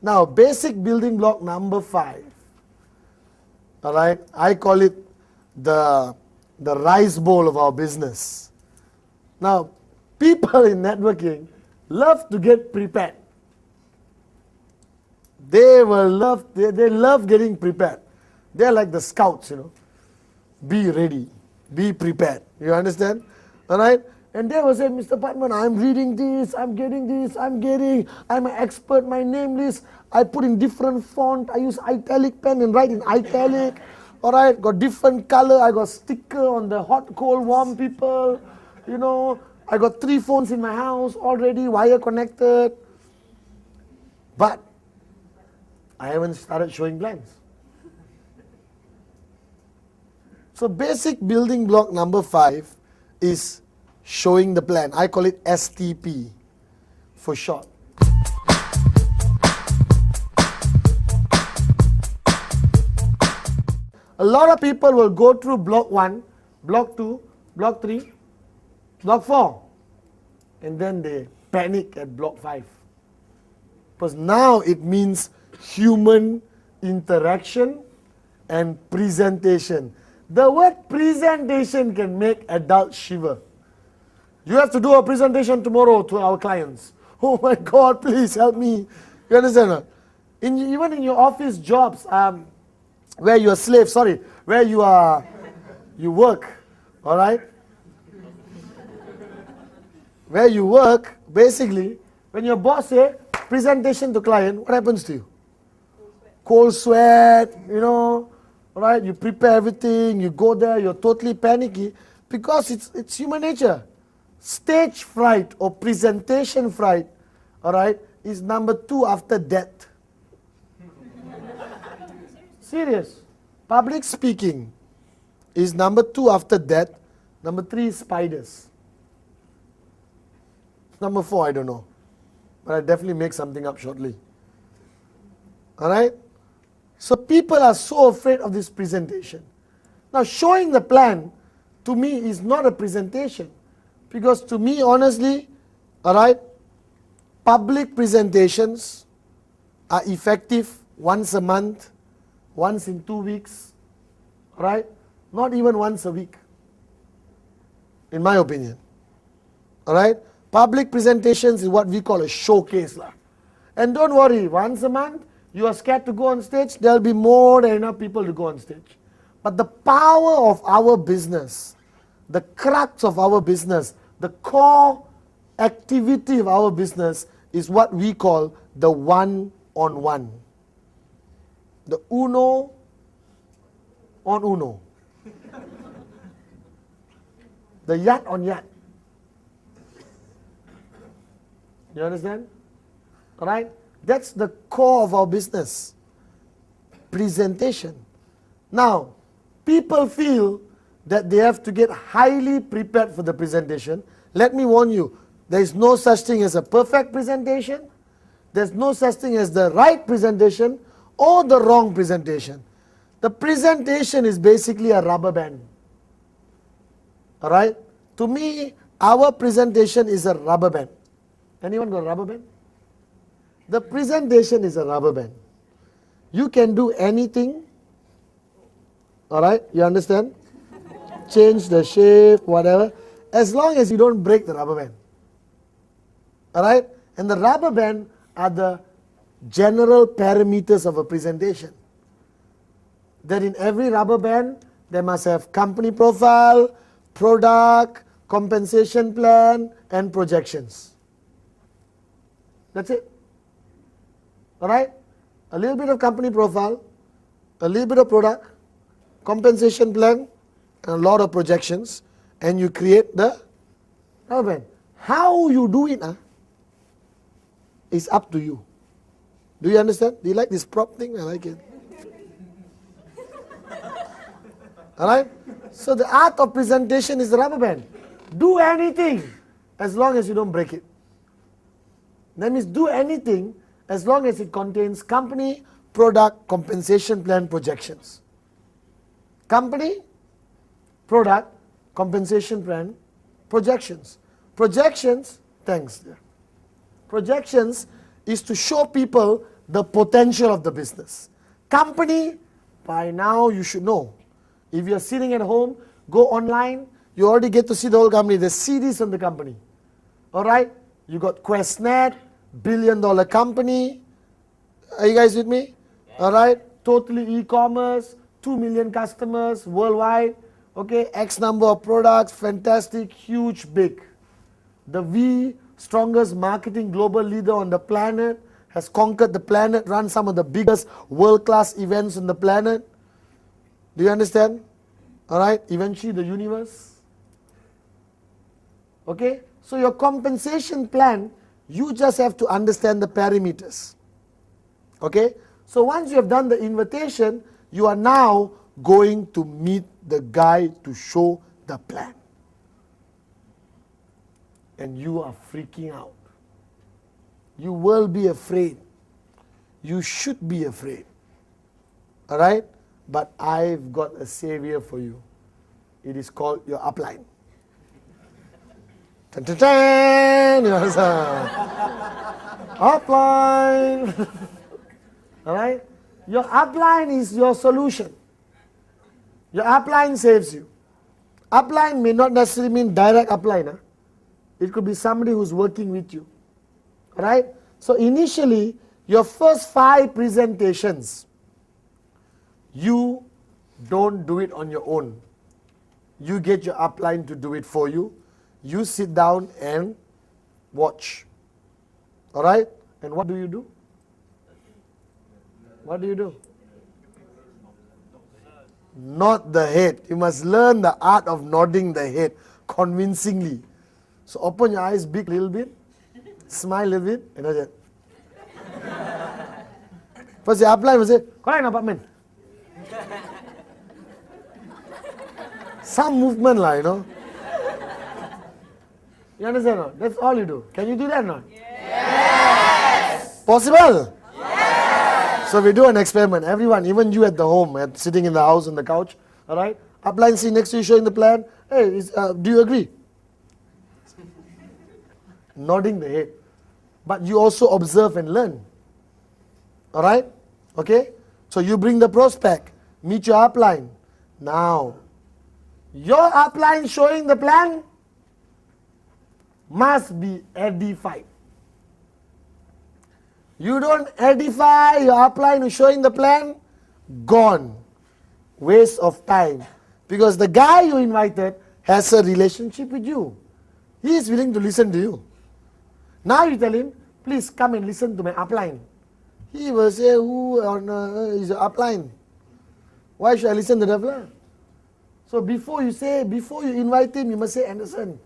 Now, basic building block number 5. All right, I call it the rice bowl of our business. Now, people in networking love to get prepared. They love getting prepared. They're like the scouts, Be ready, be prepared. You understand? All right? And they will say, Mr. Patman, I'm reading this, I'm an expert, my name list, I put in different font, I use italic pen and write in italic. All right, got different color, I got sticker on the hot, cold, warm people. I got 3 phones in my house already, wire connected. But I haven't started showing plans. So basic building block number 5 is showing the plan. I call it STP for short. A lot of people will go through block 1, block 2, block 3, block 4, and then they panic at block 5. Because now it means human interaction and presentation. The word presentation can make adults shiver. You have to do a presentation tomorrow to our clients. Oh my God, please help me. You understand? Even in your office jobs, where you are slave, where you work, all right? Where you work, basically, when your boss says, presentation to client, what happens to you? Cold sweat, all right? You prepare everything, you go there, you're totally panicky, because it's human nature. Stage fright or presentation fright, all right, is number 2 after death. Serious. Public speaking is number 2 after death. Number 3 is spiders. Number 4, I don't know. But I'll definitely make something up shortly. All right? So people are so afraid of this presentation. Now, showing the plan, to me, is not a presentation. Because to me, honestly, all right, public presentations are effective once a month, once in 2 weeks, all right? Not even once a week, in my opinion. All right? Public presentations is what we call a showcase. And don't worry, once a month, you are scared to go on stage, there will be more than enough people to go on stage. But the power of our business, the crux of our business, the core activity of our business is what we call the one-on-one. The uno on uno. The yat on yat. You understand? All right? That's the core of our business. Presentation. Now, people feel that they have to get highly prepared for the presentation. Let me warn you, there is no such thing as a perfect presentation. There's no such thing as the right presentation or the wrong presentation. The presentation is basically a rubber band. All right? To me, our presentation is a rubber band. Anyone got a rubber band? The presentation is a rubber band. You can do anything. All right? You understand? Change the shape, whatever, as long as you don't break the rubber band. All right? And the rubber band are the general parameters of a presentation. That in every rubber band, they must have company profile, product, compensation plan, and projections. That's it. All right? A little bit of company profile, a little bit of product, compensation plan, and a lot of projections, and you create the rubber band. How you do it is up to you. Do you understand? Do you like this prop thing? I like it. All right? So the art of presentation is the rubber band. Do anything as long as you don't break it. That means do anything as long as it contains company, product, compensation plan, projections. Company, product, compensation plan, projections. Projections, thanks. Projections is to show people the potential of the business. Company, by now you should know. If you're sitting at home, go online, you already get to see the whole company. There's CDs on the company. Alright? You got QuestNet, billion-dollar company. Are you guys with me? Alright? Totally e-commerce, 2 million customers worldwide. Okay, X number of products, fantastic, huge, big. The V, strongest marketing global leader on the planet, has conquered the planet, run some of the biggest world-class events on the planet. Do you understand? Alright, eventually the universe. Okay, so your compensation plan, you just have to understand the parameters. Okay, so once you have done the invitation, you are now going to meet the guy to show the plan. And you are freaking out. You will be afraid. You should be afraid. Alright? But I've got a savior for you. It is called your upline. Dun, dun, dun. Upline. Alright? Your upline is your solution. Your upline saves you. Upline may not necessarily mean direct upline. Huh? It could be somebody who's working with you. Right? So initially, your first 5 presentations, you don't do it on your own. You get your upline to do it for you. You sit down and watch. Alright? And what do you do? What do you do? Nod the head. You must learn the art of nodding the head convincingly. So open your eyes big little bit, smile a little bit, and that's it. First the upline will say, correct apartment. Some movement lah, you know. You understand or not? That's all you do. Can you do that or not? Yes! Possible? Yes! So we do an experiment. Everyone, even you at the home, sitting in the house on the couch, alright? Upline sitting next to you showing the plan. Hey, do you agree? Nodding the head. But you also observe and learn. Alright? Okay? So you bring the prospect. Meet your upline. Now, your upline showing the plan must be edified. You don't edify your upline who's showing the plan, gone. Waste of time. Because the guy you invited has a relationship with you. He is willing to listen to you. Now you tell him, please come and listen to my upline. He will say, who is your upline? Why should I listen to the fella? So before you invite him, you must say, Anderson,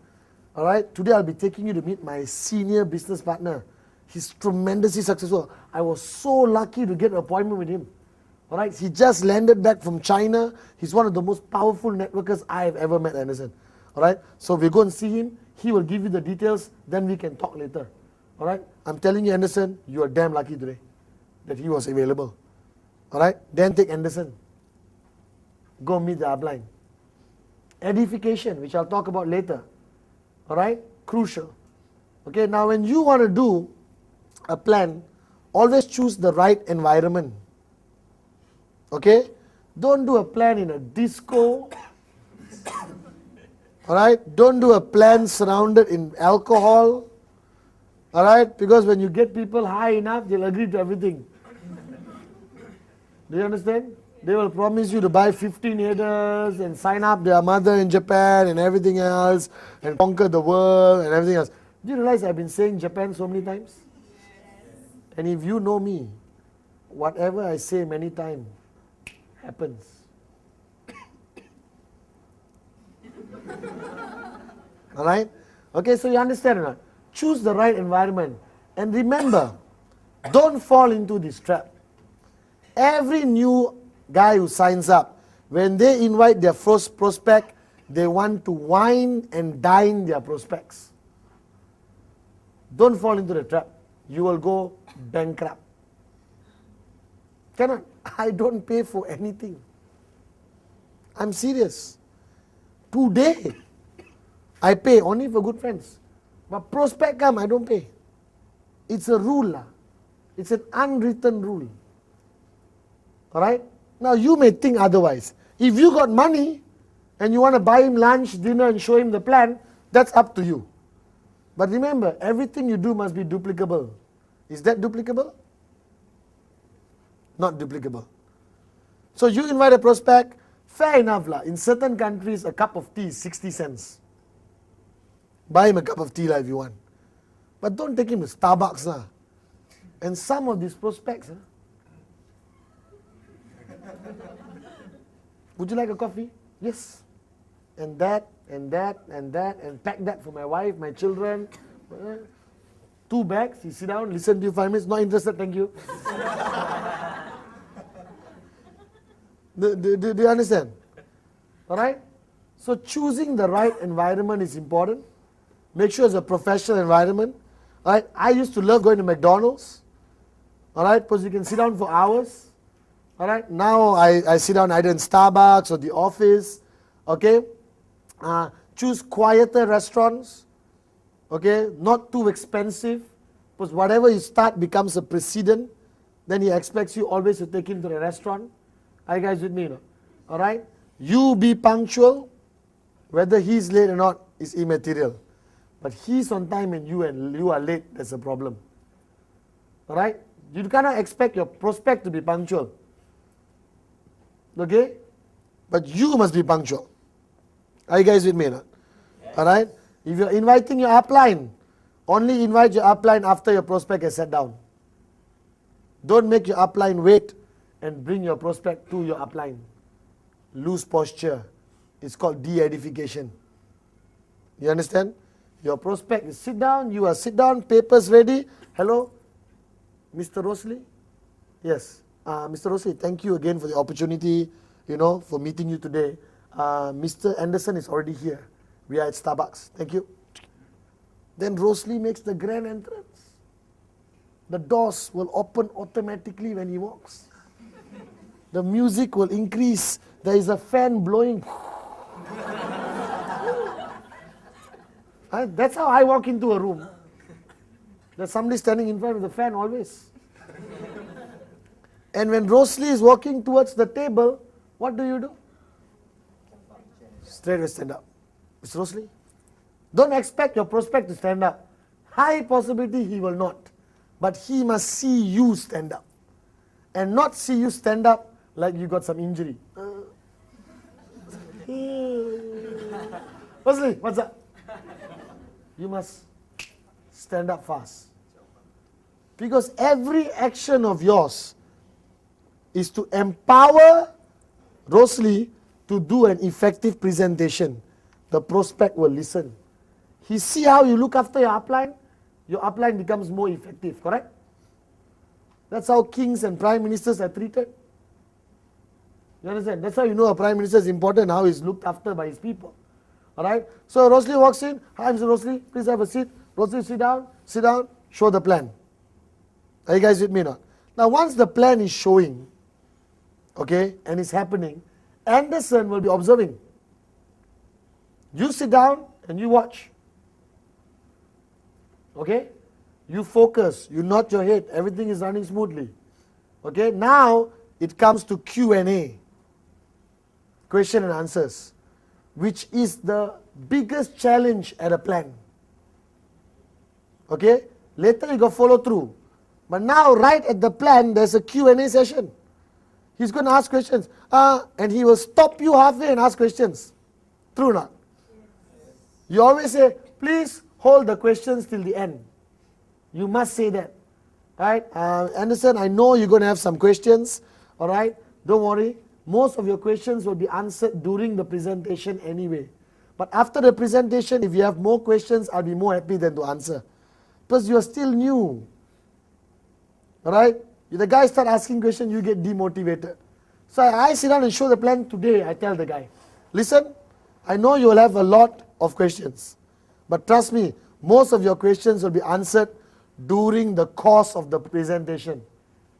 alright, today I'll be taking you to meet my senior business partner. He's tremendously successful. I was so lucky to get an appointment with him. Alright, he just landed back from China. He's one of the most powerful networkers I have ever met, Anderson. Alright, so we go and see him. He will give you the details, then we can talk later. Alright, I'm telling you, Anderson, you are damn lucky today that he was available. Alright, then take Anderson. Go meet the upline. Edification, which I'll talk about later. Alright, crucial. Okay, now when you want to do a plan, always choose the right environment. Okay, don't do a plan in a disco. Alright, don't do a plan surrounded in alcohol. Alright, because when you get people high enough, they'll agree to everything. Do you understand? They will promise you to buy 15 acres and sign up their mother in Japan and everything else and conquer the world and everything else. Do you realize I've been saying Japan so many times? And if you know me, whatever I say many times happens. Alright? Okay, so you understand or not? Choose the right environment. And remember, don't fall into this trap. Every new guy who signs up, when they invite their first prospect, they want to wine and dine their prospects. Don't fall into the trap. You will go bankrupt. Cannot. I don't pay for anything. I'm serious. Today, I pay only for good friends. But prospect come, I don't pay. It's a rule lah. It's an unwritten rule. All right? Now you may think otherwise. If you got money and you want to buy him lunch, dinner and show him the plan, that's up to you. But remember, everything you do must be duplicable. Is that duplicable? Not duplicable. So you invite a prospect, fair enough lah. In certain countries, a cup of tea is 60 cents. Buy him a cup of tea lah if you want. But don't take him to Starbucks lah. And some of these prospects, would you like a coffee? Yes. And that, and that, and that, and pack that for my wife, my children. 2 bags, you sit down, listen to you 5 minutes, not interested, thank you. Do you understand? Alright? So choosing the right environment is important. Make sure it's a professional environment. Alright? I used to love going to McDonald's. Alright? Because you can sit down for hours. Alright? Now I sit down either in Starbucks or the office. Okay? Choose quieter restaurants. Okay? Not too expensive. Because whatever you start becomes a precedent. Then he expects you always to take him to the restaurant. Are you guys with me? No? Alright? You be punctual. Whether he's late or not is immaterial. But he's on time and you are late, that's a problem. Alright? You cannot expect your prospect to be punctual. Okay? But you must be punctual. Are you guys with me? No? Yes. Alright? If you're inviting your upline, only invite your upline after your prospect has sat down. Don't make your upline wait and bring your prospect to your upline. Lose posture. It's called de-edification. You understand? Your prospect is sit down, you are sit down, papers ready. Hello, Mr. Rosalie? Yes. Mr. Rosalie, thank you again for the opportunity, for meeting you today. Mr. Anderson is already here. We are at Starbucks. Thank you. Then Rosalie makes the grand entrance. The doors will open automatically when he walks. The music will increase. There is a fan blowing. That's how I walk into a room. There's somebody standing in front of the fan always. And when Rosalie is walking towards the table, what do? Straight away stand up. Mr. Rosalie, don't expect your prospect to stand up. High possibility he will not. But he must see you stand up. And not see you stand up like you got some injury. Rosalie, what's up? You must stand up fast. Because every action of yours is to empower Rosalie to do an effective presentation. The prospect will listen. He see how you look after your upline becomes more effective, correct? That's how kings and prime ministers are treated. You understand? That's how you know a prime minister is important, how he's looked after by his people. Alright? So Rosalie walks in. Hi, Mr. Rosalie, please have a seat. Rosalie, sit down, show the plan. Are you guys with me now? Now once the plan is showing, okay, and it's happening, Anderson will be observing. You sit down and you watch. Okay? You focus, you nod your head, everything is running smoothly. Okay? Now it comes to Q&A. Question and answers. Which is the biggest challenge at a plan. Okay? Later you got follow through. But now right at the plan there's a Q&A session. He's going to ask questions. And he will stop you halfway and ask questions. True or not? You always say, please hold the questions till the end. You must say that. Right? Anderson, I know you're going to have some questions. Alright? Don't worry. Most of your questions will be answered during the presentation anyway. But after the presentation, if you have more questions, I'll be more happy than to answer. Because you are still new. Alright? If the guy start asking questions, you get demotivated. So I sit down and show the plan today. I tell the guy, listen, I know you will have a lot of questions. But trust me, most of your questions will be answered during the course of the presentation.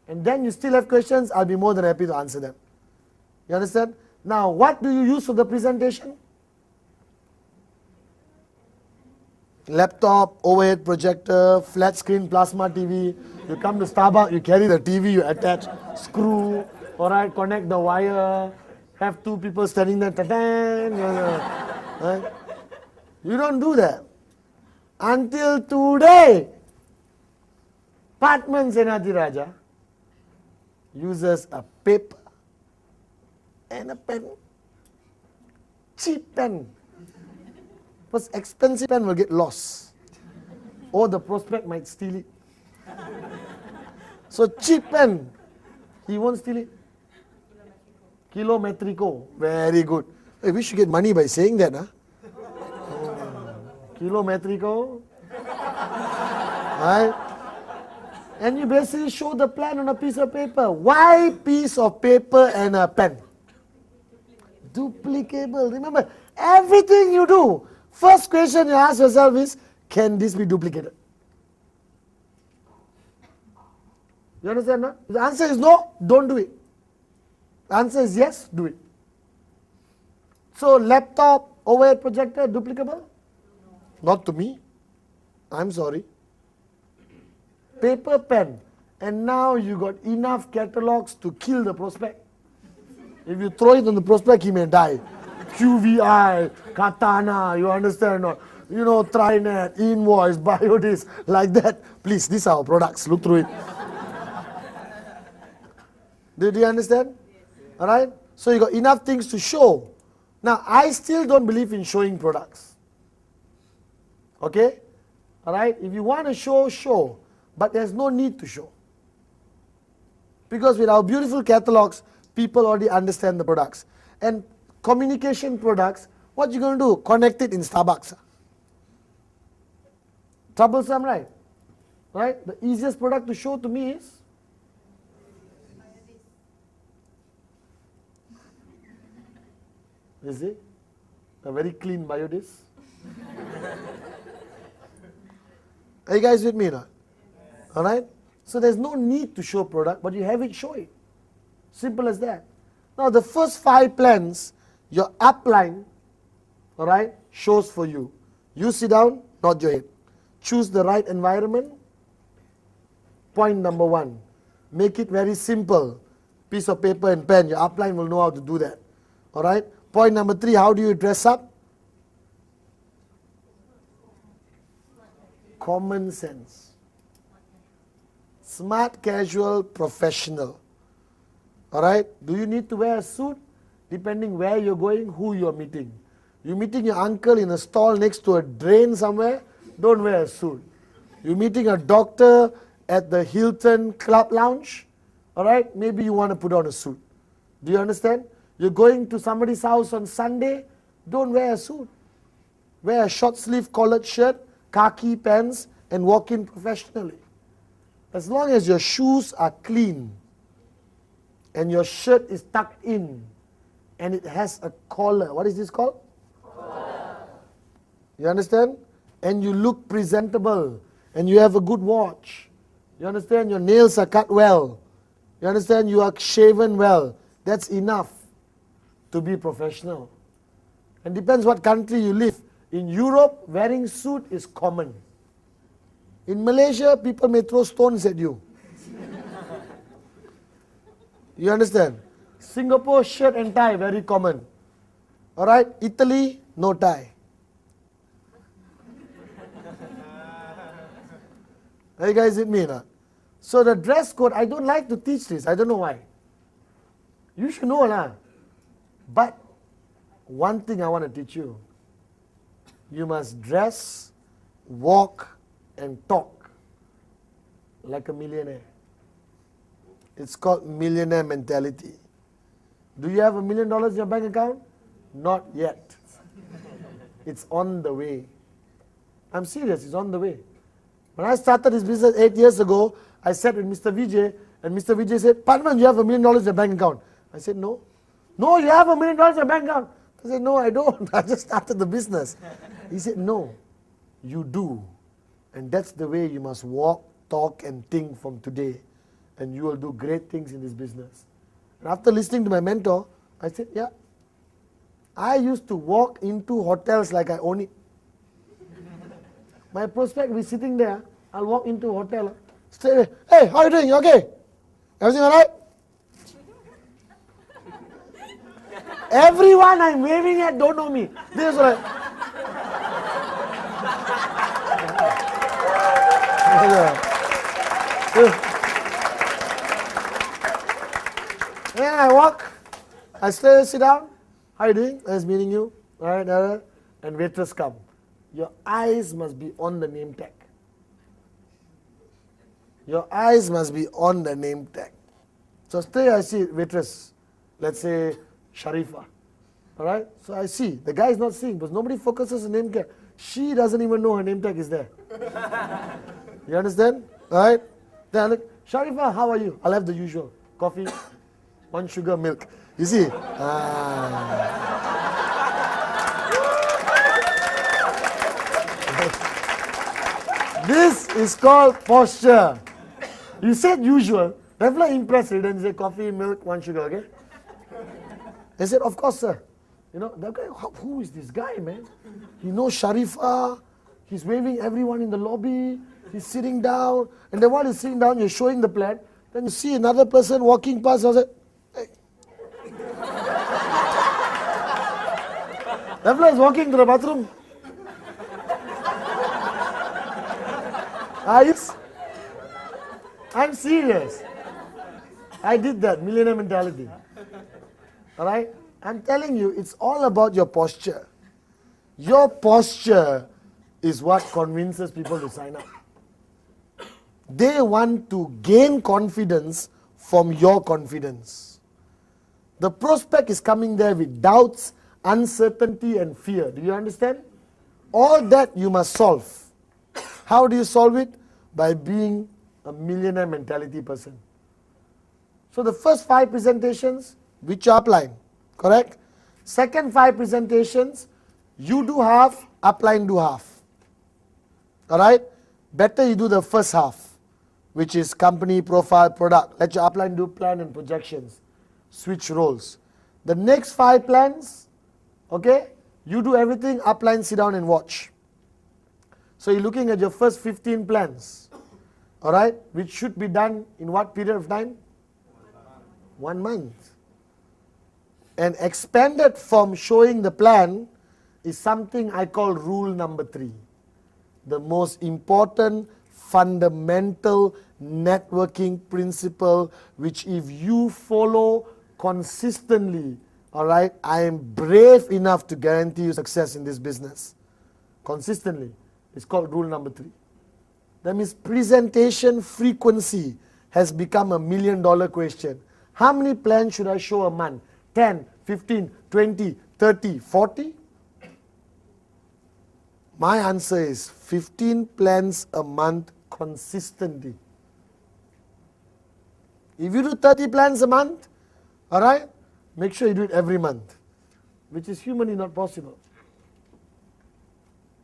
And then you still have questions, I'll be more than happy to answer them. You understand? Now, what do you use for the presentation? laptop, overhead projector, flat screen plasma TV. You come to Starbucks, you carry the TV, you attach, screw, all right, connect the wire, have two people standing there, ta-dan, right? You don't do that. Until today, Patman Senatiraja uses a paper and a pen. Cheap pen. Because expensive pen will get lost. Or the prospect might steal it. So cheap pen, he won't steal it. Kilometrico, very good. Hey, we should get money by saying that, huh? Kilometrico. Right? And you basically show the plan on a piece of paper. Why piece of paper and a pen? Duplicable. Remember, everything you do, first question you ask yourself is, can this be duplicated? You understand, no? If the answer is no, don't do it. The answer is yes, do it. So, laptop, overhead projector, duplicable? Not to me. I'm sorry. Paper, pen. And now you got enough catalogs to kill the prospect. If you throw it on the prospect, he may die. QVI, Katana, you understand or not? You know, Trinet, Invoice, Biodis, like that. Please, these are our products. Look through it. Did you understand? All right? So you got enough things to show. Now, I still don't believe in showing products. Okay? All right? If you want to show, show. But there's no need to show. Because with our beautiful catalogs, people already understand the products. And communication products, what you going to do? Connect it in Starbucks. Troublesome, right? Right? The easiest product to show to me is? Is it? A very clean Biodis. Are you guys with me now? Alright? So there's no need to show product, but you have it, show it. Simple as that. Now the first 5 plans, your upline, alright, shows for you. You sit down, nod your head. Choose the right environment. Point number 1. Make it very simple. Piece of paper and pen. Your upline will know how to do that. Alright? Point number 3, how do you dress up? Common sense. Smart, casual, professional. Alright? Do you need to wear a suit? Depending where you're going, who you're meeting. You're meeting your uncle in a stall next to a drain somewhere, don't wear a suit. You're meeting a doctor at the Hilton Club Lounge, alright? Maybe you want to put on a suit. Do you understand? You're going to somebody's house on Sunday, don't wear a suit. Wear a short sleeve collared shirt, khaki pants, and walk in professionally. As long as your shoes are clean, and your shirt is tucked in, and it has a collar. What is this called? Collar. You understand? And you look presentable, and you have a good watch. You understand? Your nails are cut well. You understand? You are shaven well. That's enough to be professional. And depends what country you live. In Europe, wearing suit is common. In Malaysia, people may throw stones at you. You understand? Singapore, shirt and tie, very common. Alright, Italy, no tie. Are you guys with me now? So the dress code, I don't like to teach this. I don't know why. You should know lah. But one thing I want to teach you. You must dress, walk, and talk like a millionaire. It's called millionaire mentality. Do you have $1 million in your bank account? Not yet. It's on the way. I'm serious, it's on the way. When I started this business 8 years ago, I sat with Mr. Vijay, and Mr. Vijay said, Padman, you have $1 million in your bank account. I said, no. No, you have $1 million in your bank account. I said, no, I don't. I just started the business. He said, no, you do. And that's the way you must walk, talk, and think from today. And you will do great things in this business. And after listening to my mentor, I said, yeah. I used to walk into hotels like I own it. My prospect will be sitting there. I'll walk into a hotel. Straight away, hey, how are you doing? You okay? Everything all right? Everyone I'm waving at don't know me. This is like, then I walk, I sit down. How are you doing? Nice meeting you. All right, and waiters come. Your eyes must be on the name tag. Your eyes must be on the name tag. So stay, I see waitress, let's say Sharifa. All right? So I see. The guy is not seeing because nobody focuses on name tag. She doesn't even know her name tag is there. You understand? All right? Then I look, Sharifa, how are you? I'll have the usual. Coffee, 1 sugar, milk. You see? This is called posture. You said usual. They're like impressed. Then you say coffee, milk, 1 sugar, okay? They said, of course, sir. You know, that guy, who is this guy, man? He knows Sharifa. He's waving everyone in the lobby. He's sitting down. And then while he's sitting down, you're showing the plan. Then you see another person walking past. I said, hey. That fella is walking to the bathroom. I'm serious. I did that, millionaire mentality. Alright? I'm telling you, it's all about your posture. Your posture is what convinces people to sign up. They want to gain confidence from your confidence. The prospect is coming there with doubts, uncertainty, and fear. Do you understand? All that you must solve. How do you solve it? By being a millionaire mentality person. So the first 5 presentations, which are upline, correct? Second 5 presentations, you do half, upline do half. Alright? Better you do the first half, which is company, profile, product. Let your upline do plan and projections. Switch roles. The next 5 plans, okay, you do everything, upline sit down and watch. So you're looking at your first 15 plans, alright, which should be done in what period of time? 1 month. And expanded from showing the plan is something I call rule number 3. The most important fundamental networking principle, which if you follow consistently, alright, I am brave enough to guarantee you success in this business. Consistently. It's called rule number 3. That means presentation frequency has become $1 million question. How many plans should I show a month? 10, 15, 20, 30, 40? My answer is 15 plans a month consistently. If you do 30 plans a month, alright, make sure you do it every month, which is humanly not possible.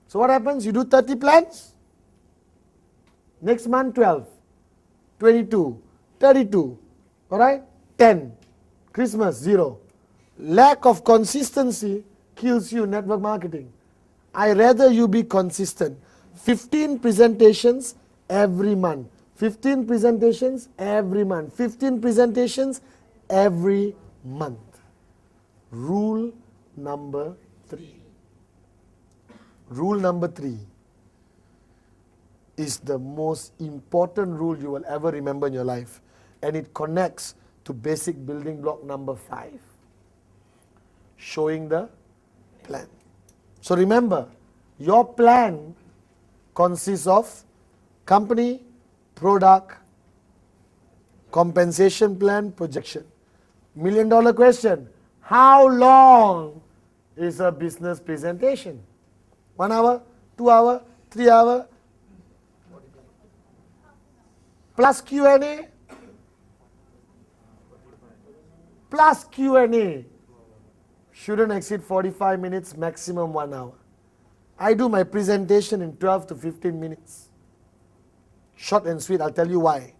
So what happens? You do 30 plans, next month 12, 22, 32, alright, 10, Christmas 0. Lack of consistency kills you in network marketing. I rather you be consistent. 15 presentations every month. 15 presentations every month. 15 presentations every month. Rule number 3. Rule number 3 is the most important rule you will ever remember in your life. And it connects to basic building block number 5. Showing the plan. So remember, your plan consists of company, product, compensation plan, projection. $1 million question. How long is a business presentation? 1 hour, 2 hour, 3 hour, plus Q&A, plus Q&A. Shouldn't exceed 45 minutes, maximum 1 hour. I do my presentation in 12 to 15 minutes. Short and sweet, I'll tell you why.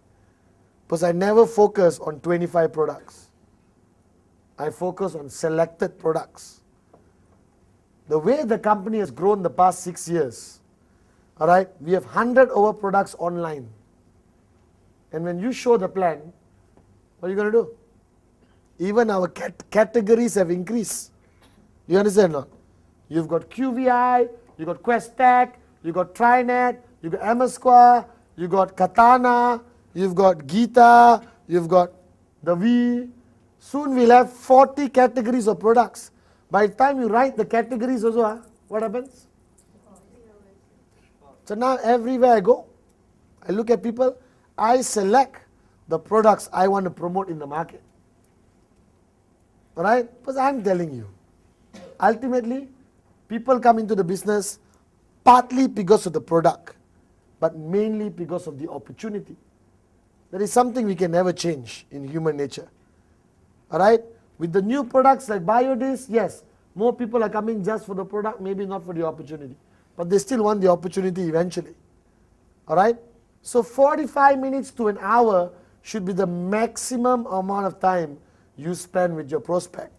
Because I never focus on 25 products. I focus on selected products. The way the company has grown the past 6 years, All right, we have 100 over products online. And when you show the plan, what are you going to do? Even our categories have increased. Do you understand or not? You've got QVI, you've got Questec, you've got Trinet, you've got Amasqua, you've got Katana, you've got Gita, you've got the V. Soon we'll have 40 categories of products. By the time you write the categories also, what happens? So now everywhere I go, I look at people, I select the products I want to promote in the market. Alright? Because I'm telling you, ultimately, people come into the business partly because of the product, but mainly because of the opportunity. That is something we can never change in human nature. Alright? With the new products like Biodis, yes, more people are coming just for the product, maybe not for the opportunity. But they still want the opportunity eventually. Alright? So 45 minutes to an hour should be the maximum amount of time you spend with your prospect.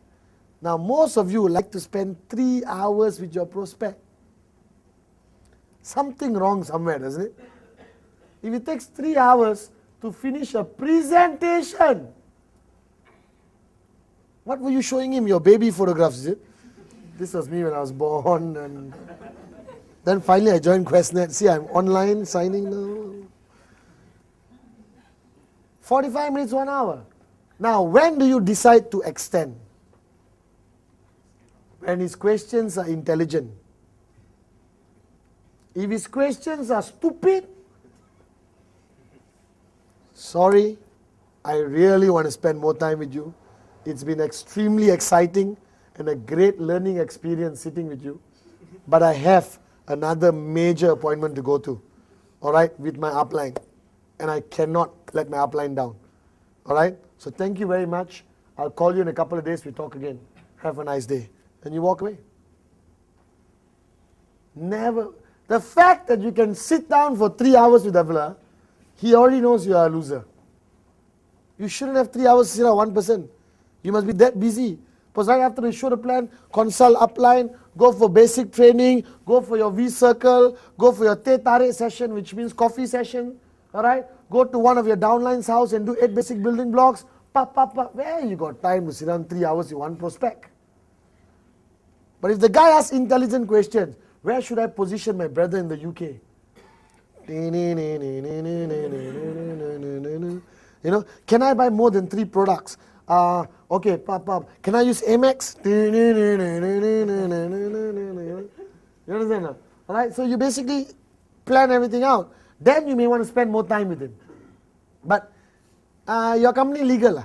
Now most of you like to spend 3 hours with your prospect. Something wrong somewhere, doesn't it? If it takes 3 hours to finish a presentation, what were you showing him? Your baby photographs, is it? This was me when I was born, and then finally I joined Questnet. See, I'm online signing now. 45 minutes, 1 hour. Now, when do you decide to extend? When his questions are intelligent. If his questions are stupid, sorry, I really want to spend more time with you. It's been extremely exciting and a great learning experience sitting with you. But I have another major appointment to go to, all right, with my upline. And I cannot let my upline down. All right? So thank you very much. I'll call you in a couple of days. We talk again. Have a nice day. And you walk away. Never. The fact that you can sit down for 3 hours with Avila, he already knows you are a loser. You shouldn't have 3 hours to sit down one person. You must be that busy. Because right after you show the plan, consult upline, go for basic training, go for your V-circle, go for your teh tarik session, which means coffee session. Alright? Go to one of your downline's house and do 8 basic building blocks. Where you got time to sit down 3 hours with one prospect? But if the guy asks intelligent questions, where should I position my brother in the UK? You know, can I buy more than 3 products? Okay, can I use Amex? You understand? Alright, so you basically plan everything out. Then you may want to spend more time with him. But your company legal?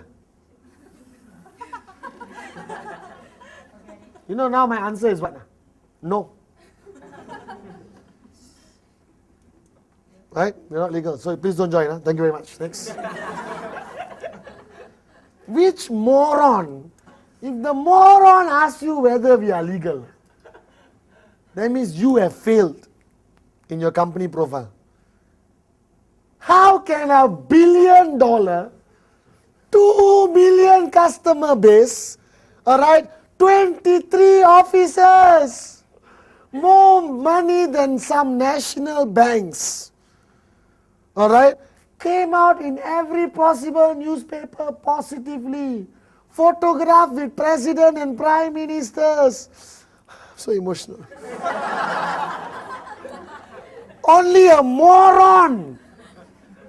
You know, now my answer is what? No. Right? You're not legal. So please don't join. Thank you very much. Next. Which moron? If the moron asks you whether we are legal, that means you have failed in your company profile. How can a $1 billion, 2 million customer base, alright, 23 officers, more money than some national banks, alright, came out in every possible newspaper positively, photographed with president and prime ministers. So emotional. Only a moron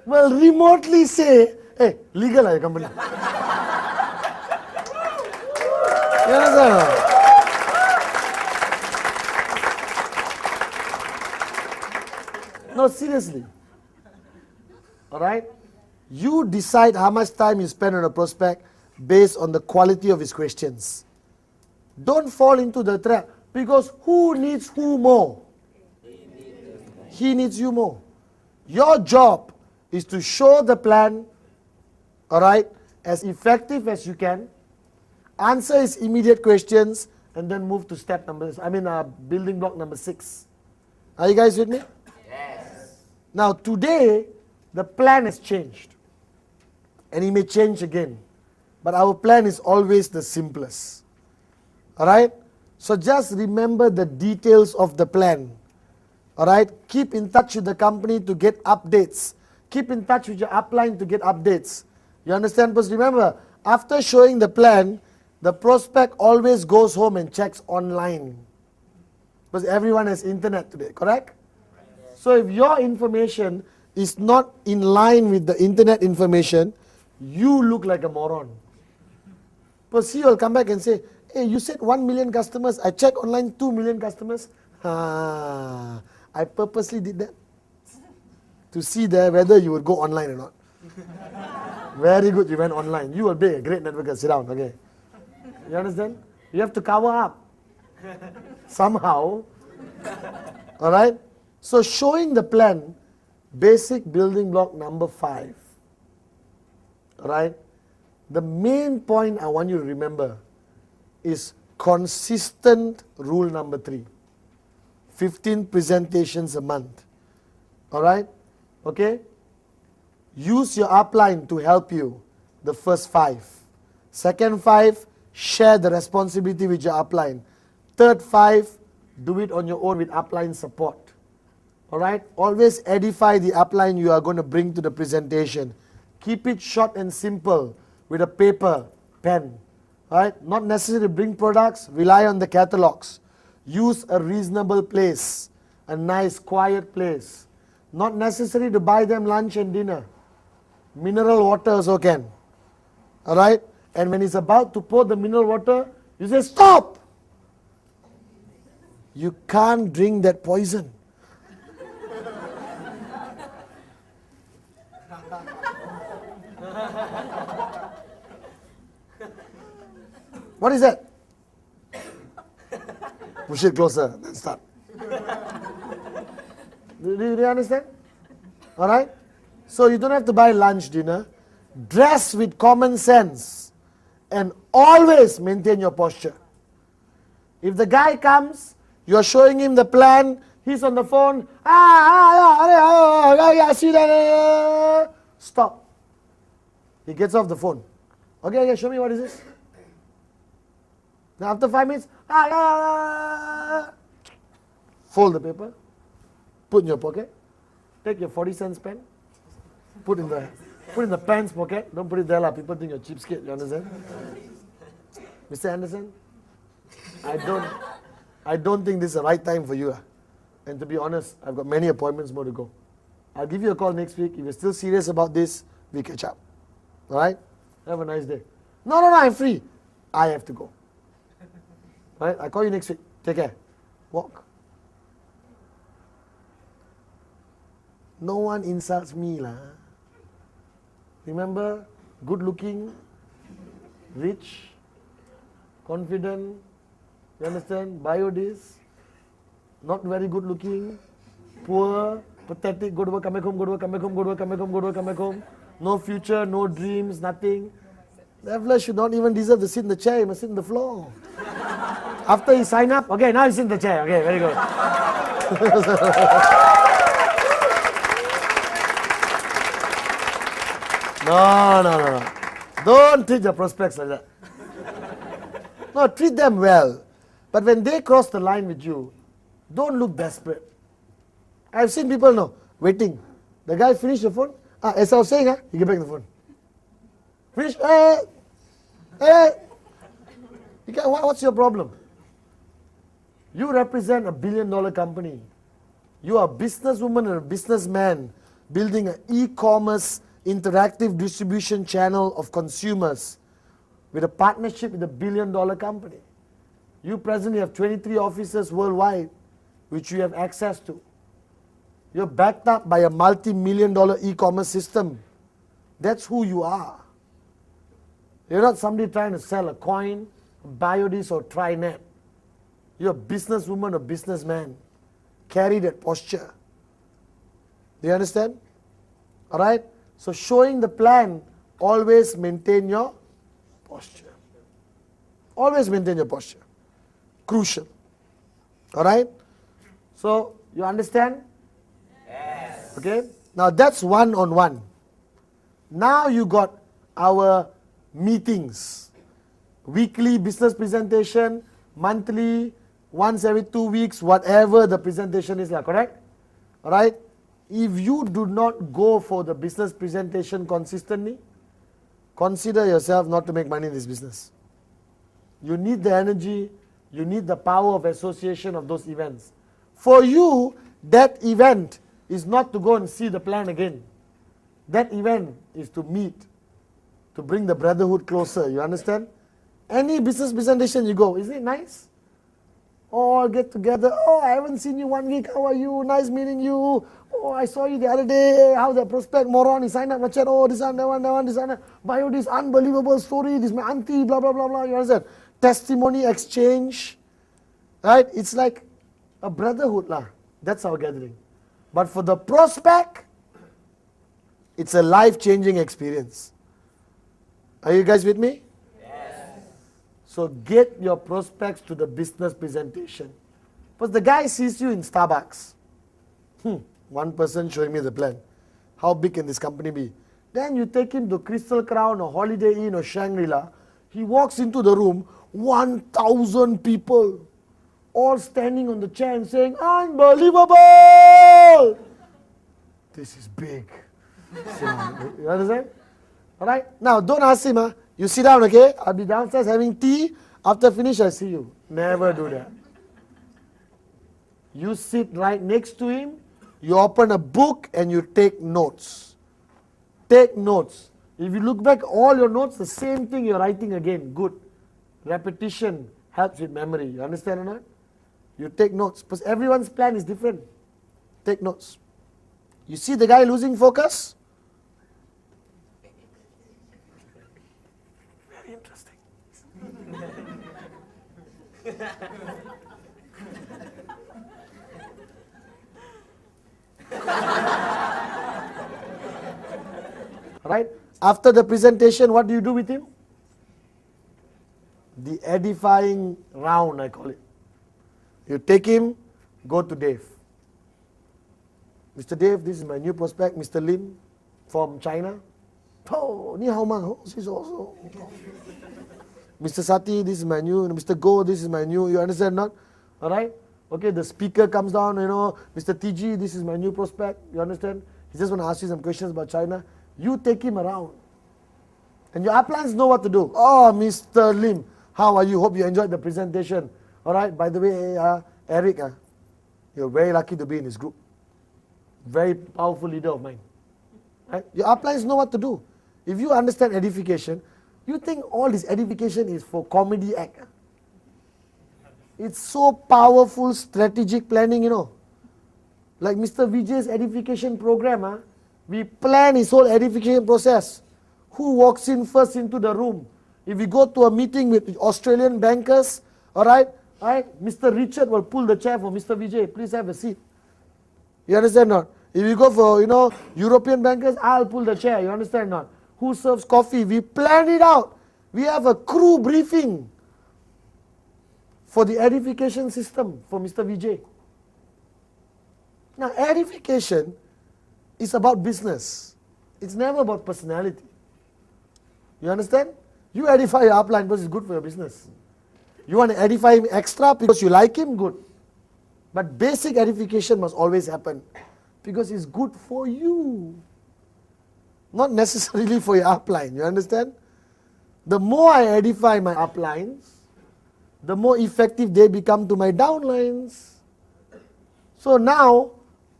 will remotely say, hey, legal your company. You understand? No, seriously. Alright? You decide how much time you spend on a prospect based on the quality of his questions. Don't fall into the trap, because who needs who more? He needs you more. Your job is to show the plan, alright, as effective as you can, answer his immediate questions, and then move to step building block number 6. Are you guys with me? Yes. Now today, the plan has changed. And it may change again. But our plan is always the simplest. Alright? So just remember the details of the plan. All right? Keep in touch with the company to get updates. Keep in touch with your upline to get updates. You understand? Because remember, after showing the plan, the prospect always goes home and checks online. Because everyone has internet today, correct? So if your information is not in line with the internet information, you look like a moron. Because he will come back and say, hey, you said 1 million customers, I check online 2 million customers. I purposely did that to see there whether you would go online or not. Very good, you went online. You will be a great networker. Sit down, okay. You understand? You have to cover up somehow. All right? So showing the plan, basic building block number 5. All right? The main point I want you to remember is consistent rule number 3. 15 presentations a month. All right? Okay? Use your upline to help you, the first 5. Second 5, share the responsibility with your upline. Third 5, do it on your own with upline support. All right? Always edify the upline you are going to bring to the presentation. Keep it short and simple with a paper, pen. All right? Not necessary to bring products, rely on the catalogs. Use a reasonable place, a nice quiet place. Not necessary to buy them lunch and dinner. Mineral water also can. All right? And when he's about to pour the mineral water, you say, stop! You can't drink that poison. What is that? Push it closer, then start. Do you understand? All right? So you don't have to buy lunch, dinner. Dress with common sense and always maintain your posture. If the guy comes, you're showing him the plan, he's on the phone, see that, stop. He gets off the phone. Okay, show me what is this. Now after 5 minutes, fold the paper, put in your pocket, take your 40 cents pen, put in the pants pocket. Don't put it there, people think you're cheapskate, you understand? Mr. Anderson, I don't think this is the right time for you. And to be honest, I've got many appointments more to go. I'll give you a call next week. If you're still serious about this, we catch up. All right? Have a nice day. No, I'm free. I have to go. All right? I'll call you next week. Take care. Walk. No one insults me, lah. Remember, good looking, rich, confident, you understand? Biodis, not very good looking, poor, pathetic, go to work, come back home, go to work, come back home, go to work, come back home, go to work, come back home. No future, no dreams, nothing. That fella should not even deserve to sit in the chair, he must sit on the floor. After he sign up, okay, now he's in the chair. Okay, very good. No. Don't treat your prospects like that. No, treat them well. But when they cross the line with you, don't look desperate. I've seen people waiting. The guy finished the phone. As I was saying, he get back the phone. Finish. Hey. What's your problem? You represent $1 billion company. You are a businesswoman or a businessman building an e-commerce interactive distribution channel of consumers with a partnership with a $1 billion company. You presently have 23 offices worldwide which you have access to. You're backed up by a multi-million-dollar e-commerce system. That's who you are. You're not somebody trying to sell a coin, Biodis or Trinet. You're a businesswoman or businessman. Carry that posture. Do you understand? All right? So showing the plan, always maintain your posture. Always maintain your posture. Crucial. All right? So, you understand? Yes. Okay? Now that's one-on-one. Now you got our meetings. Weekly business presentation, monthly, once every 2 weeks, whatever the presentation is, correct? Alright? If you do not go for the business presentation consistently, consider yourself not to make money in this business. You need the energy, you need the power of association of those events. For you, that event is not to go and see the plan again. That event is to meet, to bring the brotherhood closer. You understand? Any business presentation you go, isn't it nice? All get together. Oh, I haven't seen you 1 week. How are you? Nice meeting you. Oh, I saw you the other day. How the prospect moron, he signed up my chat. Oh, this one, that one, this one. Bio, this unbelievable story. This is my auntie, blah, blah, blah, blah. You understand? Testimony exchange. Right? It's like a brotherhood lah. That's our gathering. But for the prospect, it's a life-changing experience. Are you guys with me? Yes. So get your prospects to the business presentation. But the guy sees you in Starbucks. One person showing me the plan. How big can this company be? Then you take him to Crystal Crown or Holiday Inn or Shangri-La. He walks into the room, 1,000 people, all standing on the chair and saying, unbelievable! This is big. You understand? Alright? Now, don't ask him, you sit down, okay? I'll be downstairs having tea. After finish, I see you. Never do that. You sit right next to him, you open a book and you take notes. Take notes. If you look back all your notes, the same thing you're writing again. Good. Repetition helps with memory. You understand or not? You take notes. Because everyone's plan is different. Take notes. You see the guy losing focus? Very interesting. Right? After the presentation, what do you do with him? The edifying round, I call it. You take him, go to Dave. Mr. Dave, this is my new prospect, Mr. Lim from China. Oh, ni hao ma, oh, this is also. Mr. Sati, this is my new, Mr. Go, this is my new, you understand not? Alright? Okay, the speaker comes down, Mr. TG, this is my new prospect, you understand? He just want to ask you some questions about China. You take him around. And your uplines know what to do. Oh, Mr. Lim, how are you? Hope you enjoyed the presentation. Alright, by the way, Eric, you're very lucky to be in this group. Very powerful leader of mine. Right? Your uplines know what to do. If you understand edification, you think all this edification is for comedy act. It's so powerful strategic planning, Like Mr. Vijay's edification program, we plan his whole edification process. Who walks in first into the room? If we go to a meeting with Australian bankers, alright, Mr. Richard will pull the chair for Mr. Vijay. Please have a seat. You understand not? If you go for, European bankers, I'll pull the chair. You understand not? Who serves coffee? We plan it out. We have a crew briefing for the edification system for Mr. Vijay. Now, edification is about business. It's never about personality. You understand? You edify your upline because it's good for your business. You want to edify him extra because you like him, good. But basic edification must always happen because it's good for you. Not necessarily for your upline, you understand? The more I edify my uplines, the more effective they become to my downlines. So now,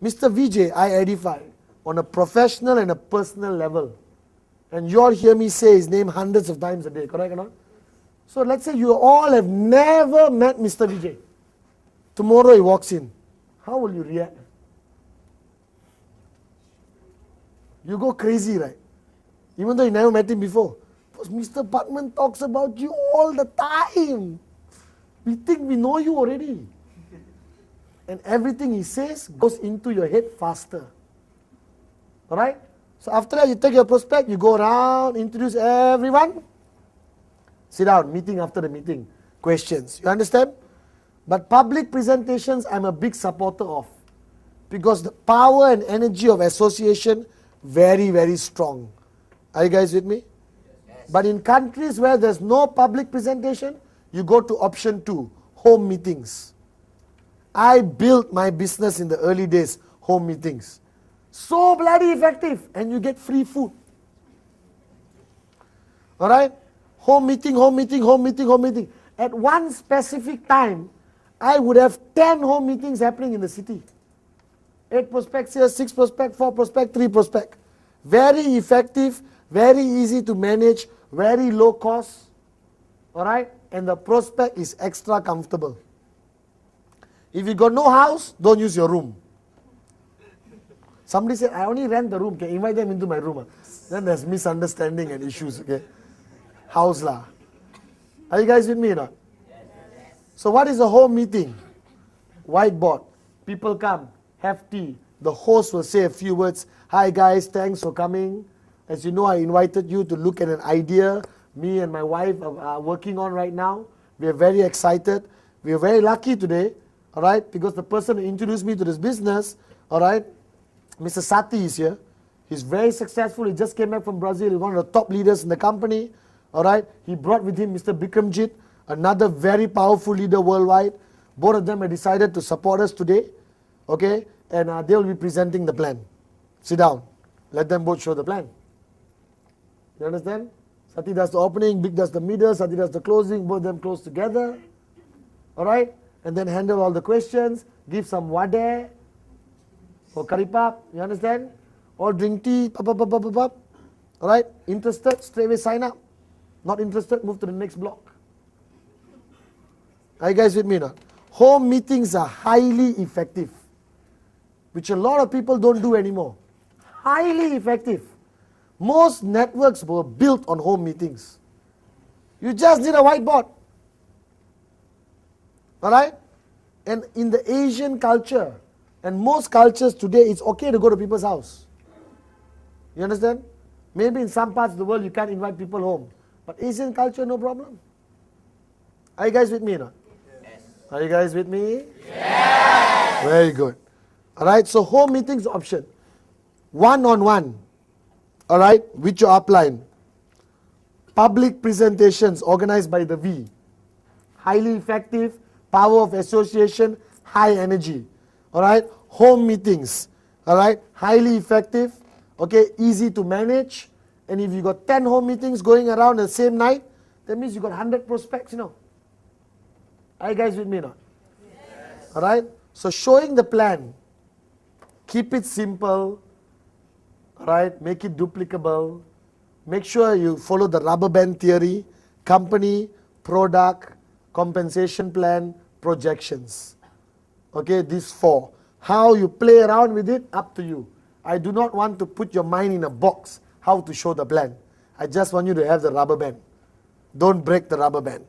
Mr. Vijay, I edify on a professional and a personal level. And you all hear me say his name hundreds of times a day, correct or not? So let's say you all have never met Mr. Vijay. Tomorrow he walks in. How will you react? You go crazy, right? Even though you never met him before. Because Mr. Patman talks about you all the time. We think we know you already. And everything he says goes into your head faster. Alright? So after that, you take your prospect, you go around, introduce everyone. Sit down, meeting after the meeting. Questions. You understand? But public presentations, I'm a big supporter of. Because the power and energy of association, very, very strong. Are you guys with me? Yes. But in countries where there's no public presentation, you go to option 2, home meetings. I built my business in the early days, home meetings. So bloody effective, and you get free food. Alright? Home meeting, home meeting, home meeting, home meeting. At one specific time, I would have 10 home meetings happening in the city. 8 prospects here, 6 prospects, 4 prospects, 3 prospects. Very effective, very easy to manage, very low cost. Alright? And the prospect is extra comfortable. If you got no house, don't use your room. Somebody said, I only rent the room. Can invite them into my room. Then there's misunderstanding and issues. Okay, house lah. Are you guys with me or not? So what is a home meeting? Whiteboard. People come, have tea. The host will say a few words. Hi guys, thanks for coming. As you know, I invited you to look at an idea me and my wife are working on right now. We are very excited. We are very lucky today, all right, because the person who introduced me to this business, all right, Mr. Sati is here. He's very successful. He just came back from Brazil. He's one of the top leaders in the company. All right. He brought with him Mr. Bikramjit, another very powerful leader worldwide. Both of them have decided to support us today. Okay. And they will be presenting the plan. Sit down. Let them both show the plan. You understand? Sati does the opening, Big does the middle, Sati does the closing. Both of them close together. All right. And then handle all the questions. Give some wade or karipap. You understand? Or drink tea, alright, interested, straight away sign up. Not interested, move to the next block. Are you guys with me now? Home meetings are highly effective, which a lot of people don't do anymore. Highly effective. Most networks were built on home meetings. You just need a whiteboard. Alright? And in the Asian culture, and most cultures today, it's okay to go to people's house. You understand? Maybe in some parts of the world you can't invite people home. But Asian culture, no problem. Are you guys with me or not? Yes. Are you guys with me? Yes. Very good. Alright, so home meetings option. One-on-one. Alright, with your upline. Public presentations organized by the V. Highly effective, power of association, high energy. Alright, home meetings. Alright, highly effective. Okay, easy to manage. And if you got 10 home meetings going around the same night, that means you got 100 prospects, you know. Are you guys with me now? Yes. Alright? So showing the plan. Keep it simple. Alright? Make it duplicable. Make sure you follow the rubber band theory. Company, product, compensation plan, projections. Okay, these 4. How you play around with it, up to you. I do not want to put your mind in a box how to show the plan. I just want you to have the rubber band. Don't break the rubber band.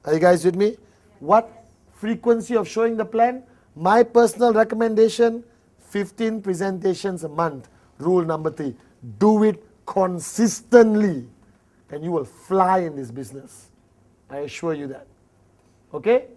Are you guys with me? What frequency of showing the plan? My personal recommendation, 15 presentations a month. Rule number 3. Do it consistently and you will fly in this business. I assure you that. Okay?